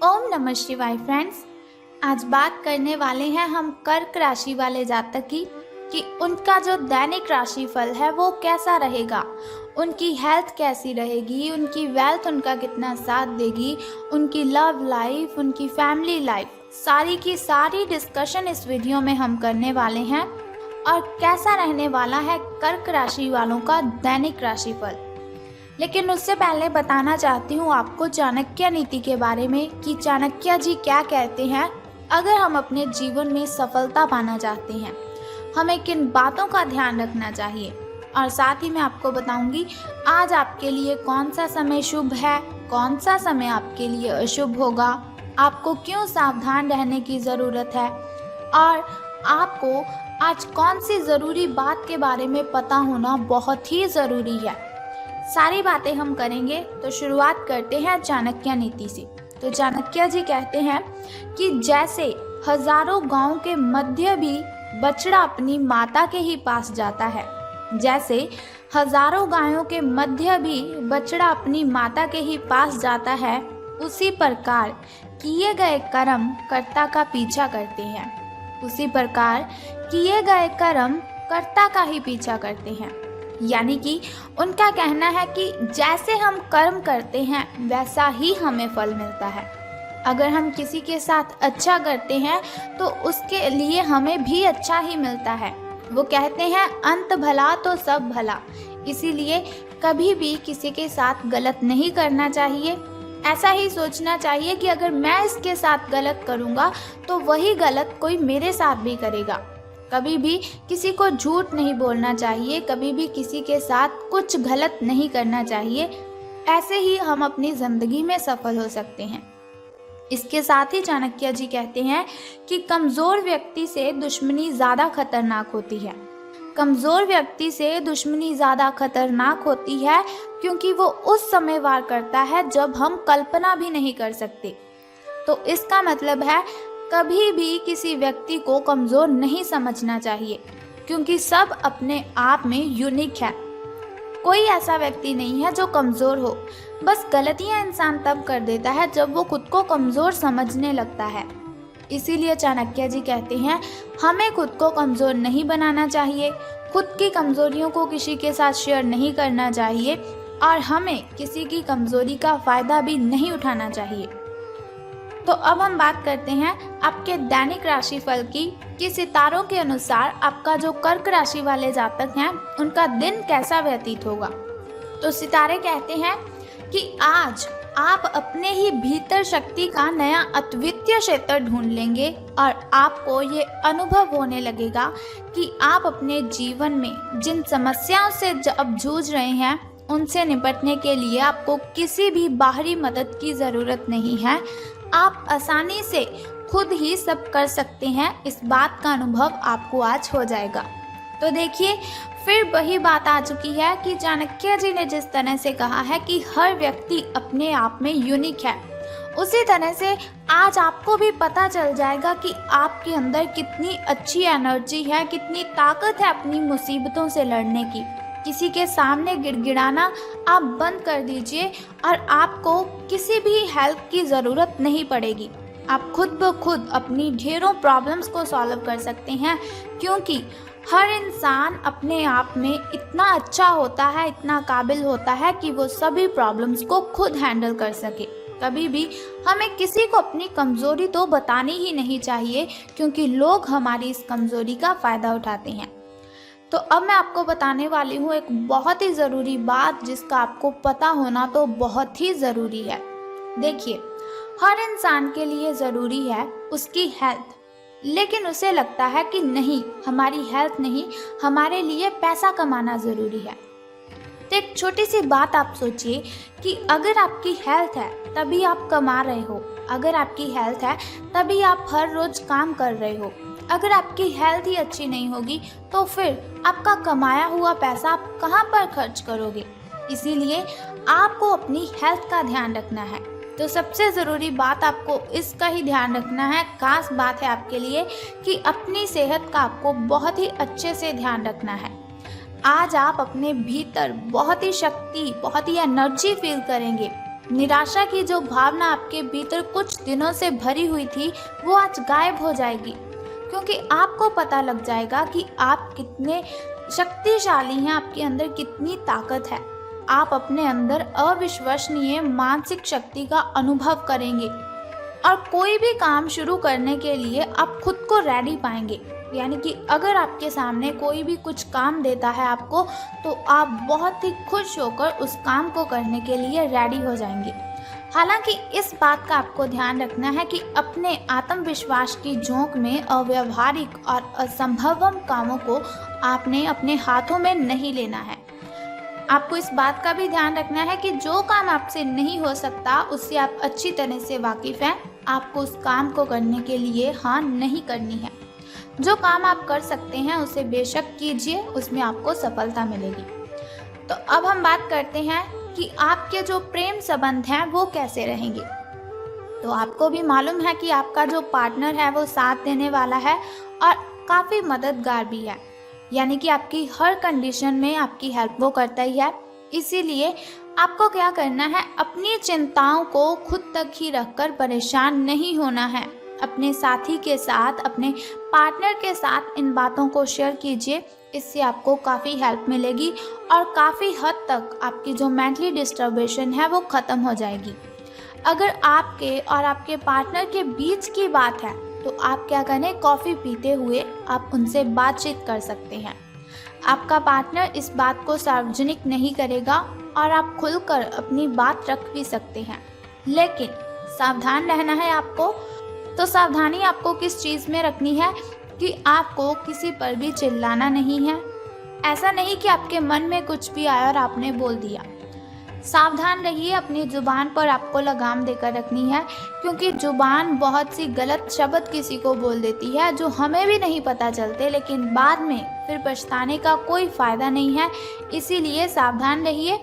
ओम नमः शिवाय फ्रेंड्स। आज बात करने वाले हैं हम कर्क राशि वाले जातक की कि उनका जो दैनिक राशिफल है वो कैसा रहेगा, उनकी हेल्थ कैसी रहेगी, उनकी वेल्थ उनका कितना साथ देगी, उनकी लव लाइफ, उनकी फैमिली लाइफ, सारी की सारी डिस्कशन इस वीडियो में हम करने वाले हैं। और कैसा रहने वाला है कर्क राशि वालों का दैनिक राशिफल। लेकिन उससे पहले बताना चाहती हूँ आपको चाणक्य नीति के बारे में कि चाणक्य जी क्या कहते हैं। अगर हम अपने जीवन में सफलता पाना चाहते हैं, हमें किन बातों का ध्यान रखना चाहिए, और साथ ही मैं आपको बताऊंगी आज आपके लिए कौन सा समय शुभ है, कौन सा समय आपके लिए अशुभ होगा, आपको क्यों सावधान रहने की ज़रूरत है, और आपको आज कौन सी ज़रूरी बात के बारे में पता होना बहुत ही ज़रूरी है। सारी बातें हम करेंगे। तो शुरुआत करते हैं चाणक्य नीति से। तो चाणक्य जी कहते हैं कि जैसे हजारों गांव के मध्य भी बछड़ा अपनी माता के ही पास जाता है, जैसे हजारों गायों के मध्य भी बछड़ा अपनी माता के ही पास जाता है, उसी प्रकार किए गए कर्म कर्ता का पीछा करते हैं। उसी प्रकार किए गए कर्म कर्ता का ही पीछा करते हैं। यानी कि उनका कहना है कि जैसे हम कर्म करते हैं वैसा ही हमें फल मिलता है। अगर हम किसी के साथ अच्छा करते हैं तो उसके लिए हमें भी अच्छा ही मिलता है। वो कहते हैं अंत भला तो सब भला। इसीलिए कभी भी किसी के साथ गलत नहीं करना चाहिए। ऐसा ही सोचना चाहिए कि अगर मैं इसके साथ गलत करूँगा तो वही गलत कोई मेरे साथ भी करेगा। कभी भी किसी को झूठ नहीं बोलना चाहिए, कभी भी किसी के साथ कुछ गलत नहीं करना चाहिए। ऐसे ही हम अपनी ज़िंदगी में सफल हो सकते हैं। इसके साथ ही चाणक्य जी कहते हैं कि कमज़ोर व्यक्ति से दुश्मनी ज़्यादा खतरनाक होती है। कमज़ोर व्यक्ति से दुश्मनी ज़्यादा खतरनाक होती है क्योंकि वो उस समय वार करता है जब हम कल्पना भी नहीं कर सकते। तो इसका मतलब है कभी भी किसी व्यक्ति को कमज़ोर नहीं समझना चाहिए, क्योंकि सब अपने आप में यूनिक है। कोई ऐसा व्यक्ति नहीं है जो कमज़ोर हो। बस गलतियां इंसान तब कर देता है जब वो खुद को कमज़ोर समझने लगता है। इसीलिए चाणक्य जी कहते हैं हमें खुद को कमज़ोर नहीं बनाना चाहिए, खुद की कमज़ोरियों को किसी के साथ शेयर नहीं करना चाहिए, और हमें किसी की कमज़ोरी का फ़ायदा भी नहीं उठाना चाहिए। तो अब हम बात करते हैं आपके दैनिक राशिफल की कि सितारों के अनुसार आपका जो कर्क राशि वाले जातक हैं उनका दिन कैसा व्यतीत होगा। तो सितारे कहते हैं कि आज आप अपने ही भीतर शक्ति का नया अद्वितीय क्षेत्र ढूंढ लेंगे और आपको ये अनुभव होने लगेगा कि आप अपने जीवन में जिन समस्याओं से अब जूझ रहे हैं उनसे निपटने के लिए आपको किसी भी बाहरी मदद की ज़रूरत नहीं है। आप आसानी से खुद ही सब कर सकते हैं। इस बात का अनुभव आपको आज हो जाएगा। तो देखिए फिर वही बात आ चुकी है कि चाणक्य जी ने जिस तरह से कहा है कि हर व्यक्ति अपने आप में यूनिक है, उसी तरह से आज आपको भी पता चल जाएगा कि आपके अंदर कितनी अच्छी एनर्जी है, कितनी ताकत है अपनी मुसीबतों से लड़ने की। किसी के सामने गिड़गिड़ाना आप बंद कर दीजिए और आपको किसी भी हेल्प की ज़रूरत नहीं पड़ेगी। आप खुद ब खुद अपनी ढेरों प्रॉब्लम्स को सॉल्व कर सकते हैं, क्योंकि हर इंसान अपने आप में इतना अच्छा होता है, इतना काबिल होता है कि वो सभी प्रॉब्लम्स को खुद हैंडल कर सके। कभी भी हमें किसी को अपनी कमज़ोरी तो बतानी ही नहीं चाहिए, क्योंकि लोग हमारी इस कमज़ोरी का फ़ायदा उठाते हैं। तो अब मैं आपको बताने वाली हूँ एक बहुत ही ज़रूरी बात जिसका आपको पता होना तो बहुत ही ज़रूरी है। देखिए हर इंसान के लिए ज़रूरी है उसकी हेल्थ, लेकिन उसे लगता है कि नहीं, हमारी हेल्थ नहीं, हमारे लिए पैसा कमाना ज़रूरी है। तो एक छोटी सी बात आप सोचिए कि अगर आपकी हेल्थ है तभी आप कमा रहे हो, अगर आपकी हेल्थ है तभी आप हर रोज़ काम कर रहे हो। अगर आपकी हेल्थ ही अच्छी नहीं होगी तो फिर आपका कमाया हुआ पैसा आप कहाँ पर खर्च करोगे। इसीलिए आपको अपनी हेल्थ का ध्यान रखना है। तो सबसे ज़रूरी बात आपको इसका ही ध्यान रखना है, खास बात है आपके लिए कि अपनी सेहत का आपको बहुत ही अच्छे से ध्यान रखना है। आज आप अपने भीतर बहुत ही शक्ति, बहुत ही एनर्जी फील करेंगे। निराशा की जो भावना आपके भीतर कुछ दिनों से भरी हुई थी वो आज गायब हो जाएगी, क्योंकि आपको पता लग जाएगा कि आप कितने शक्तिशाली हैं, आपके अंदर कितनी ताकत है। आप अपने अंदर अविश्वसनीय मानसिक शक्ति का अनुभव करेंगे और कोई भी काम शुरू करने के लिए आप खुद को रेडी पाएंगे। यानी कि अगर आपके सामने कोई भी कुछ काम देता है आपको, तो आप बहुत ही खुश होकर उस काम को करने के लिए रेडी हो जाएंगे। हालांकि इस बात का आपको ध्यान रखना है कि अपने आत्मविश्वास की झोंक में अव्यावहारिक और असंभव कामों को आपने अपने हाथों में नहीं लेना है। आपको इस बात का भी ध्यान रखना है कि जो काम आपसे नहीं हो सकता, उससे आप अच्छी तरह से वाकिफ़ हैं। आपको उस काम को करने के लिए हाँ नहीं करनी है। जो काम आप कर सकते हैं उसे बेशक कीजिए, उसमें आपको सफलता मिलेगी। तो अब हम बात करते हैं कि आपके जो प्रेम संबंध हैं वो कैसे रहेंगे। तो आपको भी मालूम है कि आपका जो पार्टनर है वो साथ देने वाला है और काफ़ी मददगार भी है। यानी कि आपकी हर कंडीशन में आपकी हेल्प वो करता ही है। इसीलिए आपको क्या करना है, अपनी चिंताओं को खुद तक ही रखकर परेशान नहीं होना है। अपने साथी के साथ, अपने पार्टनर के साथ इन बातों को शेयर कीजिए। इससे आपको काफ़ी हेल्प मिलेगी और काफ़ी हद तक आपकी जो मेंटली डिस्टर्बेशन है वो ख़त्म हो जाएगी। अगर आपके और आपके पार्टनर के बीच की बात है तो आप क्या करें, कॉफ़ी पीते हुए आप उनसे बातचीत कर सकते हैं। आपका पार्टनर इस बात को सार्वजनिक नहीं करेगा और आप खुलकर अपनी बात रख भी सकते हैं। लेकिन सावधान रहना है आपको। तो सावधानी आपको किस चीज़ में रखनी है कि आपको किसी पर भी चिल्लाना नहीं है। ऐसा नहीं कि आपके मन में कुछ भी आया और आपने बोल दिया। सावधान रहिए, अपनी ज़ुबान पर आपको लगाम देकर रखनी है, क्योंकि ज़ुबान बहुत सी गलत शब्द किसी को बोल देती है जो हमें भी नहीं पता चलते, लेकिन बाद में फिर पछताने का कोई फ़ायदा नहीं है। इसीलिए सावधान रहिए,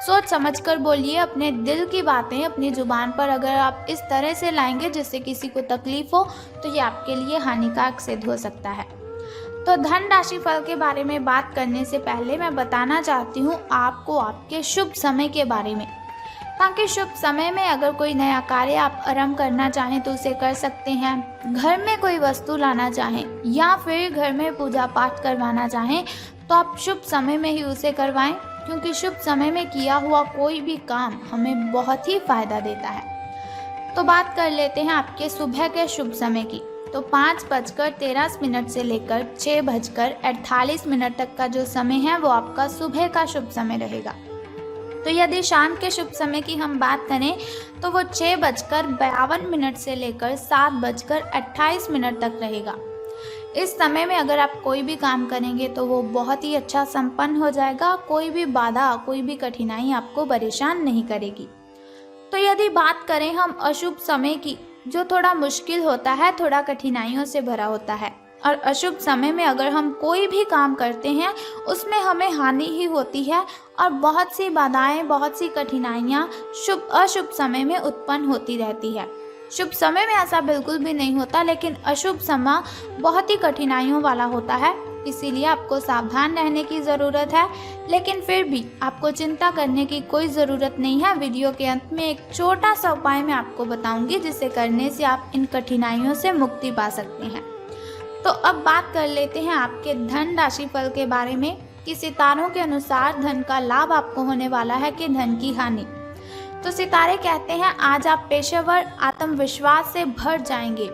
सोच समझकर बोलिए अपने दिल की बातें अपनी ज़ुबान पर। अगर आप इस तरह से लाएंगे जिससे किसी को तकलीफ़ हो तो ये आपके लिए हानिकारक सिद्ध हो सकता है। तो धन राशि फल के बारे में बात करने से पहले मैं बताना चाहती हूँ आपको आपके शुभ समय के बारे में, ताकि शुभ समय में अगर कोई नया कार्य आप आरंभ करना चाहें तो उसे कर सकते हैं। घर में कोई वस्तु लाना चाहें या फिर घर में पूजा पाठ करवाना चाहें तो आप शुभ समय में ही उसे करवाएं, क्योंकि शुभ समय में किया हुआ कोई भी काम हमें बहुत ही फ़ायदा देता है। तो बात कर लेते हैं आपके सुबह के शुभ समय की। तो 5:13 से लेकर 6:48 तक का जो समय है वो आपका सुबह का शुभ समय रहेगा। तो यदि शाम के शुभ समय की हम बात करें तो वो 6:52 से लेकर 7:28 तक रहेगा। इस समय में अगर आप कोई भी काम करेंगे तो वो बहुत ही अच्छा संपन्न हो जाएगा। कोई भी बाधा, कोई भी कठिनाई आपको परेशान नहीं करेगी। तो यदि बात करें हम अशुभ समय की, जो थोड़ा मुश्किल होता है, थोड़ा कठिनाइयों से भरा होता है, और अशुभ समय में अगर हम कोई भी काम करते हैं उसमें हमें हानि ही होती है और बहुत सी बाधाएं, बहुत सी कठिनाइयाँ अशुभ समय में उत्पन्न होती रहती है। शुभ समय में ऐसा बिल्कुल भी नहीं होता, लेकिन अशुभ समय बहुत ही कठिनाइयों वाला होता है। इसीलिए आपको सावधान रहने की ज़रूरत है, लेकिन फिर भी आपको चिंता करने की कोई ज़रूरत नहीं है। वीडियो के अंत में एक छोटा सा उपाय मैं आपको बताऊंगी, जिसे करने से आप इन कठिनाइयों से मुक्ति पा सकते हैं। तो अब बात कर लेते हैं आपके धन राशि फल के बारे में कि सितारों के अनुसार धन का लाभ आपको होने वाला है कि धन की हानि। तो सितारे कहते हैं आज आप पेशेवर आत्मविश्वास से भर जाएंगे।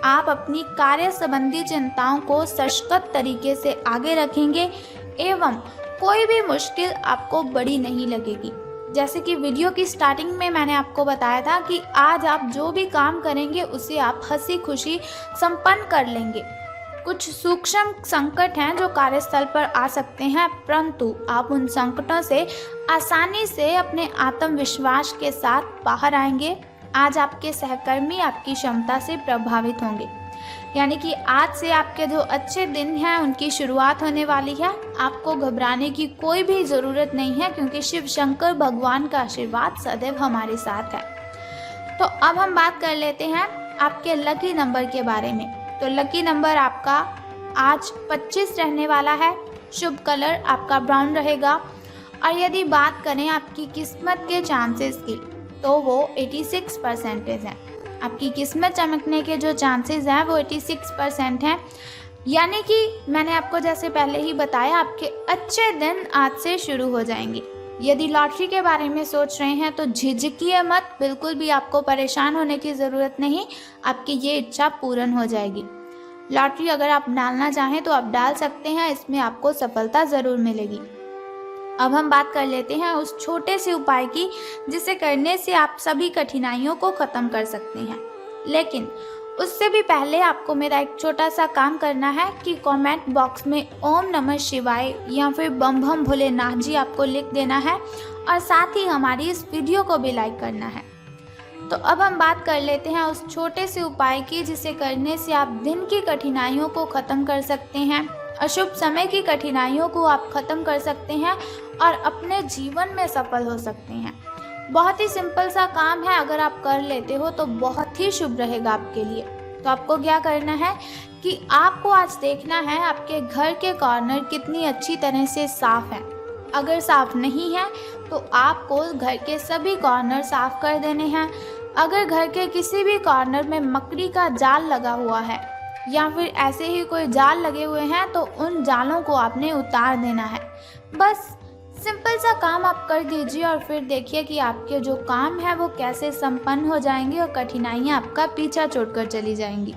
आप अपनी कार्य संबंधी चिंताओं को सशक्त तरीके से आगे रखेंगे एवं कोई भी मुश्किल आपको बड़ी नहीं लगेगी। जैसे कि वीडियो की स्टार्टिंग में मैंने आपको बताया था कि आज आप जो भी काम करेंगे उसे आप हंसी खुशी संपन्न कर लेंगे। कुछ सूक्ष्म संकट हैं जो कार्यस्थल पर आ सकते हैं, परंतु आप उन संकटों से आसानी से अपने आत्मविश्वास के साथ बाहर आएंगे। आज आपके सहकर्मी आपकी क्षमता से प्रभावित होंगे। यानी कि आज से आपके जो अच्छे दिन हैं उनकी शुरुआत होने वाली है। आपको घबराने की कोई भी ज़रूरत नहीं है, क्योंकि शिव शंकर भगवान का आशीर्वाद सदैव हमारे साथ है। तो अब हम बात कर लेते हैं आपके लकी नंबर के बारे में। तो लकी नंबर आपका आज 25 रहने वाला है। शुभ कलर आपका ब्राउन रहेगा और यदि बात करें आपकी किस्मत के चांसेस की, तो वो 86% है। आपकी किस्मत चमकने के जो चांसेस हैं वो 86% हैं। यानी कि मैंने आपको जैसे पहले ही बताया, आपके अच्छे दिन आज से शुरू हो जाएंगे। यदि लॉटरी के बारे में सोच रहे हैं तो झिझकिए मत, बिल्कुल भी आपको परेशान होने की ज़रूरत नहीं, आपकी ये इच्छा पूर्ण हो जाएगी। लॉटरी अगर आप डालना चाहें तो आप डाल सकते हैं, इसमें आपको सफलता ज़रूर मिलेगी। अब हम बात कर लेते हैं उस छोटे से उपाय की जिसे करने से आप सभी कठिनाइयों को ख़त्म कर सकते हैं। लेकिन उससे भी पहले आपको मेरा एक छोटा सा काम करना है कि कमेंट बॉक्स में ओम नमः शिवाय या फिर बम बम भोलेनाथ जी आपको लिख देना है और साथ ही हमारी इस वीडियो को भी लाइक करना है। तो अब हम बात कर लेते हैं उस छोटे से उपाय की जिसे करने से आप दिन की कठिनाइयों को ख़त्म कर सकते हैं, अशुभ समय की कठिनाइयों को आप ख़त्म कर सकते हैं और अपने जीवन में सफल हो सकते हैं। बहुत ही सिंपल सा काम है, अगर आप कर लेते हो तो बहुत ही शुभ रहेगा आपके लिए। तो आपको क्या करना है कि आपको आज देखना है आपके घर के कॉर्नर कितनी अच्छी तरह से साफ़ है। अगर साफ़ नहीं है तो आपको घर के सभी कॉर्नर साफ़ कर देने हैं। अगर घर के किसी भी कॉर्नर में मकड़ी का जाल लगा हुआ है या फिर ऐसे ही कोई जाल लगे हुए हैं तो उन जालों को आपने उतार देना है। बस सिंपल सा काम आप कर दीजिए और फिर देखिए कि आपके जो काम है वो कैसे संपन्न हो जाएंगे और कठिनाइयाँ आपका पीछा छोड़कर चली जाएंगी।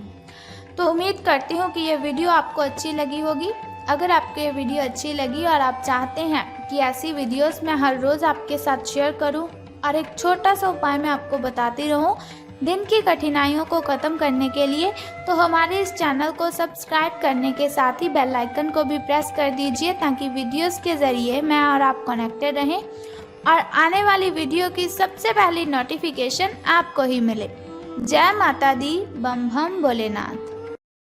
तो उम्मीद करती हूँ कि ये वीडियो आपको अच्छी लगी होगी। अगर आपको ये वीडियो अच्छी लगी और आप चाहते हैं कि ऐसी वीडियोस मैं हर रोज़ आपके साथ शेयर करूं और एक छोटा सा उपाय मैं आपको बताती रहूं दिन की कठिनाइयों को ख़त्म करने के लिए, तो हमारे इस चैनल को सब्सक्राइब करने के साथ ही बेल आइकन को भी प्रेस कर दीजिए ताकि वीडियोस के ज़रिए मैं और आप कनेक्टेड रहें और आने वाली वीडियो की सबसे पहली नोटिफिकेशन आपको ही मिले। जय माता दी, बम बम भोलेनाथ।